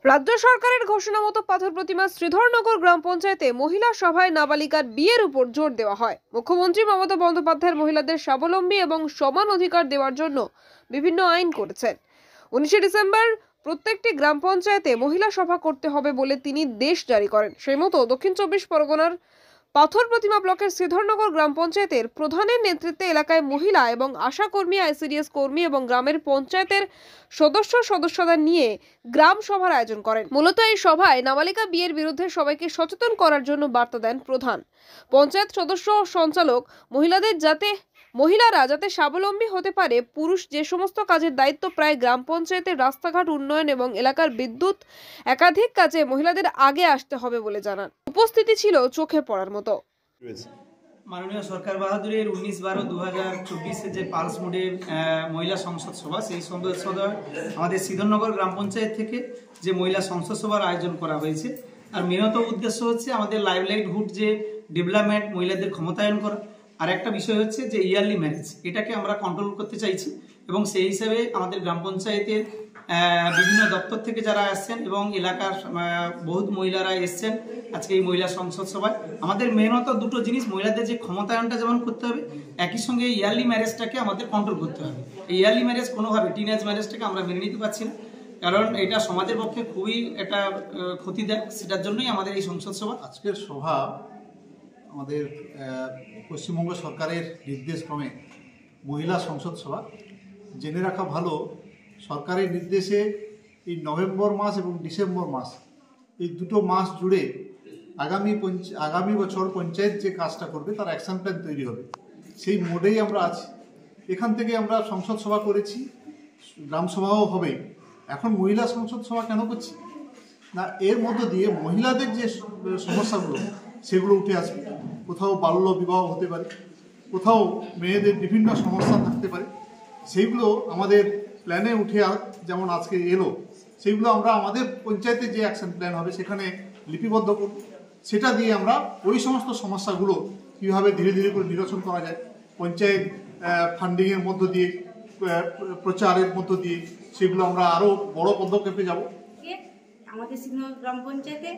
রাজ্য সরকারের ঘোষণা মতো পাথর প্রতিমা শ্রীধরনগর গ্রাম পঞ্চায়েতে মহিলা সভায় নাবালিকার বিয়ের উপর জোর দেওয়া হয়। মুখ্যমন্ত্রী মমতা বন্দ্যোপাধ্যায় মহিলাদের স্বাবলম্বী এবং সমান অধিকার দেওয়ার জন্য বিভিন্ন আইন করেছেন। 19 ডিসেম্বর প্রত্যেকটি গ্রাম পঞ্চায়েতে মহিলা সভা করতে হবে বলে তিনি নির্দেশ জারি করেন। সেই মতো দক্ষিণ 24 পরগনার পাথর প্রতিমা ব্লকের শ্রীধরনগর গ্রাম পঞ্চায়েতের প্রধানের নেতৃত্বে এলাকায় মহিলা এবং আশা কর্মী, আইসিডিএস কর্মী এবং গ্রামের পঞ্চায়েতের সদস্যদের নিয়ে গ্রাম সভার আয়োজন করেন। মূলত এই সভায় নাবালিকা বিয়ের বিরুদ্ধে সবাইকে সচেতন করার জন্য বার্তা দেন প্রধান। পঞ্চায়েত সদস্য ও সঞ্চালক মহিলারা যাতে স্বাবলম্বী হতে পারে, পুরুষ যে সমস্ত কাজের দায়িত্ব প্রায় গ্রাম পঞ্চায়েতের রাস্তাঘাট উন্নয়ন এবং এলাকার বিদ্যুৎ একাধিক কাজে মহিলাদের আগে আসতে হবে বলে জানান। উপস্থিতি ছিল চোখে পড়ার মতো। মাননীয় সরকার বাহাদুরের 19/12/2024 যে পালস মোডে মহিলা সংসদ সভা, সেই সংসদ সভা আমাদের শ্রীধরনগর গ্রাম পঞ্চায়েত থেকে যে মহিলা সংসদ সভার আয়োজন করা হয়েছে। আর মেনত উদ্দেশ্য হচ্ছে আমাদের লাইভলিহুড যে ডেভেলপমেন্ট, মহিলাদের ক্ষমতায়ন করা। আর একটা বিষয় হচ্ছে যে ইয়ারলি ম্যারেজ, এটাকে আমরা কন্ট্রোল করতে চাইছি এবং সেই হিসাবে আমাদের গ্রাম পঞ্চায়েতের বিভিন্ন দপ্তর থেকে যারা আসছেন এবং এলাকার বহুত মহিলারা এসছেন আজকে এই মহিলা সংসদ সভায়। আমাদের মেনত দুটো জিনিস, মহিলাদের যে ক্ষমতায়নটা যেমন করতে হবে, একই সঙ্গে ইয়ারলি ম্যারেজটাকে আমাদের কন্ট্রোল করতে হবে। এই ইয়ারলি ম্যারেজ কোনোভাবে টিনেজ ম্যারেজটাকে আমরা মেনে নিতে পারছি না, কারণ এটা সমাজের পক্ষে খুবই একটা ক্ষতিদায়ক। সেটার জন্যই আমাদের এই সংসদ সভা। আজকের সভা আমাদের পশ্চিমবঙ্গ সরকারের নির্দেশক্রমে মহিলা সংসদ সভা। জেনে রাখা ভালো, সরকারের নির্দেশে এই নভেম্বর মাস এবং ডিসেম্বর মাস, এই দুটো মাস জুড়ে আগামী বছর পঞ্চায়েত যে কাজটা করবে তার অ্যাকশন প্ল্যান তৈরি হবে। সেই মোডেই আমরা আছি। এখান থেকে আমরা সংসদ সভা করেছি, গ্রাম সভাও হবে। এখন মহিলা সংসদ সভা কেন করছি না, এর মধ্য দিয়ে মহিলাদের যে সমস্যাগুলো সেগুলো উঠে আসবে। কোথাও বাল্য বিবাহ হতে পারে, কোথাও মেয়েদের বিভিন্ন সমস্যা থাকতে পারে, সেইগুলো আমাদের প্ল্যানে উঠে যেমন আজকে এলো, সেইগুলো আমরা আমাদের পঞ্চায়েতে যে অ্যাকশন প্ল্যান হবে সেখানে লিপিবদ্ধ করব। সেটা দিয়ে আমরা ওই সমস্ত সমস্যাগুলো কীভাবে ধীরে ধীরে করে নিরসন করা যায়, পঞ্চায়েত ফান্ডিংয়ের মধ্য দিয়ে, প্রচারের মধ্য দিয়ে, সেগুলো আমরা আরও বড় পদক্ষেপে যাব। আমাদের শ্রীধরনগর গ্রাম পঞ্চায়েতে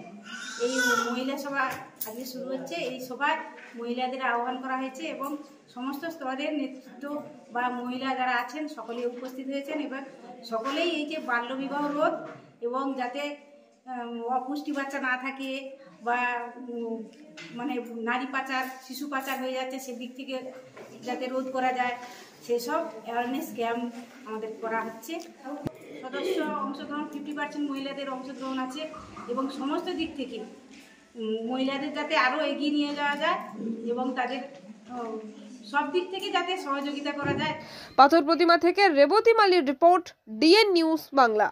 এই মহিলা সভা আজকে শুরু হচ্ছে। এই সভায় মহিলাদের আহ্বান করা হয়েছে এবং সমস্ত স্তরের নেতৃত্ব বা মহিলা যারা আছেন সকলেই উপস্থিত হয়েছেন। এবার সকলেই এই যে বাল্যবিবাহ রোধ এবং যাতে অপুষ্টি বাচ্চা না থাকে বা মানে নারী পাচার, শিশু পাচার হয়ে যাচ্ছে, সেদিক থেকে যাতে রোধ করা যায়, সেসব অ্যাওয়ারনেস ক্যাম্প আমাদের করা হচ্ছে। সদস্য অংশগ্রহণ 50% মহিলাদের অংশগ্রহণ আছে এবং সমস্ত দিক থেকে মহিলাদের যাতে আরও এগিয়ে নিয়ে যাওয়া যায় এবং তাদের সব দিক থেকে যাতে সহযোগিতা করা যায়। পাথর প্রতিমা থেকে রেবতী মালির রিপোর্ট, ডিএন নিউজ বাংলা।